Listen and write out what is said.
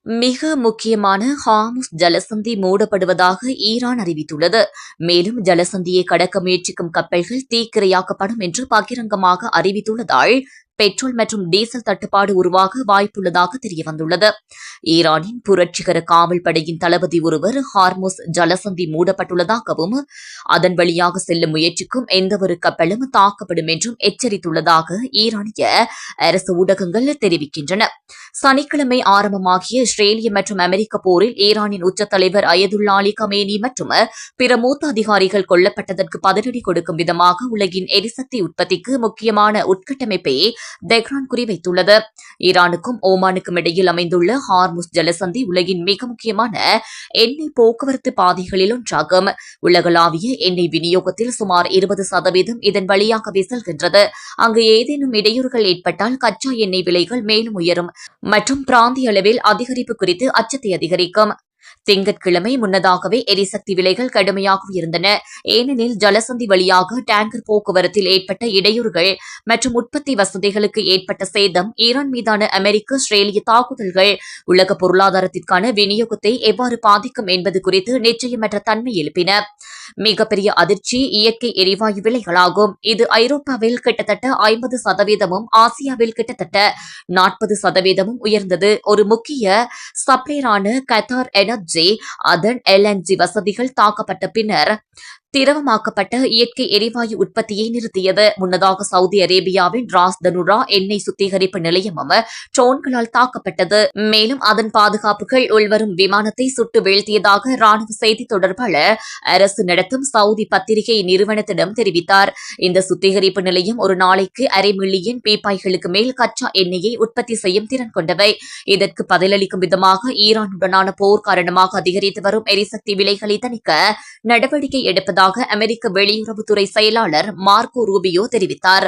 மிக முக்கியமான Hormuz ஜலசந்தி மூடப்படுவதாக Iran அறிவித்துள்ளது. மேலும் ஜலசந்தியை கடக்க முயற்சிக்கும் கப்பல்கள் தீக்கிரையாக்கப்படும் என்று பகிரங்கமாக அறிவித்துள்ளதால் பெட்ரோல் மற்றும் டீசல் தட்டுப்பாடு உருவாக வாய்ப்புள்ளதாக தெரியவந்துள்ளது. ஈரானின் புரட்சிகர காவல் படையின் தளபதி ஒருவர் ஹார்முஸ் ஜலசந்தி மூடப்பட்டுள்ளதாகவும் அதன் வழியாக செல்ல முயற்சிக்கும் எந்தவொரு கப்பலும் தாக்கப்படும் என்றும் எச்சரித்துள்ளதாக ஈரானிய அரசு ஊடகங்கள் தெரிவிக்கின்றன. சனிக்கிழமை ஆரம்பமாகிய இஸ்ரேலிய மற்றும் அமெரிக்க போரில் ஈரானின் உச்ச தலைவர் அயதுல்லா அலி கமேனி மற்றும் பிற மூத்த அதிகாரிகள் கொல்லப்பட்டதற்கு பதிலடி கொடுக்கும் விதமாக உலகின் எரிசக்தி உற்பத்திக்கு முக்கியமான உட்கட்டமைப்பை தெஹ்ரான் குறிவைத்துள்ளது. ஈரானுக்கும் ஓமானுக்கும் இடையில் அமைந்துள்ள ஹார்முஸ் ஜலசந்தி உலகின் மிக முக்கியமான எண்ணெய் போக்குவரத்து பாதைகளில் ஒன்றாகும். உலகளாவிய எண்ணெய் விநியோகத்தில் சுமார் 20% இதன் வழியாகவே செல்கின்றது. அங்கு ஏதேனும் இடையூறுகள் ஏற்பட்டால் கச்சா எண்ணெய் விலைகள் மேலும் உயரும் மற்றும் பிராந்திய அளவில் அதிகரிப்பு குறித்து அச்சத்தை அதிகரிக்கும். திங்கட்கிழமை முன்னதாகவே எரிசக்தி விலைகள் கடுமையாக உயர்ந்தன. ஏனெனில் ஜலசந்தி வழியாக டேங்கர் போக்குவரத்தில் ஏற்பட்ட இடையூறுகள் மற்றும் உற்பத்தி வசதிகளுக்கு ஏற்பட்ட சேதம் ஈரான் மீதான அமெரிக்க இஸ்ரேலிய தாக்குதல்கள் உலக பொருளாதாரத்திற்கான விநியோகத்தை எவ்வாறு பாதிக்கும் என்பது குறித்து நிச்சயமற்ற தன்மை எழுப்பின. மிகப்பெரிய அதிர்ச்சி இயற்கை எரிவாயு விலைகளாகும். இது ஐரோப்பாவில் கிட்டத்தட்ட 50%, ஆசியாவில் கிட்டத்தட்ட 40% உயர்ந்தது. ஒரு முக்கிய சப்ளையரான கத்தார் எனர்ஜி அதன் LNG வசதிகள் தாக்கப்பட்ட பின்னர் திரவமாக்கப்பட்ட இயற்கை எரிவாயு உற்பத்தியை நிறுத்தியது. முன்னதாக சவுதி அரேபியாவின் ராஸ் தனுரா எண்ணெய் சுத்திகரிப்பு நிலையமும் ட்ரோன்களால் தாக்கப்பட்டது. மேலும் அதன் பாதுகாப்புகள் உள்வரும் விமானத்தை சுட்டு வீழ்த்தியதாக ராணுவ செய்தி தொடர்பாளர் அரசு நடத்தும் சவுதி பத்திரிகை நிறுவனத்திடம் தெரிவித்தார். இந்த சுத்திகரிப்பு நிலையம் ஒரு நாளைக்கு 1/2 மில்லியன் பீப்பாய்களுக்கு மேல் கச்சா எண்ணெயை உற்பத்தி செய்யும் திறன் கொண்டவை. இதற்கு பதிலளிக்கும் விதமாக ஈரானுடனான போர் காரணமாக அதிகரித்து வரும் எரிசக்தி விலைகளை தணிக்க நடவடிக்கை எடுப்பதாக அமெரிக்க வெளியுறவுத்துறை செயலாளர் மார்க்கோ ரூபியோ தெரிவித்தார்.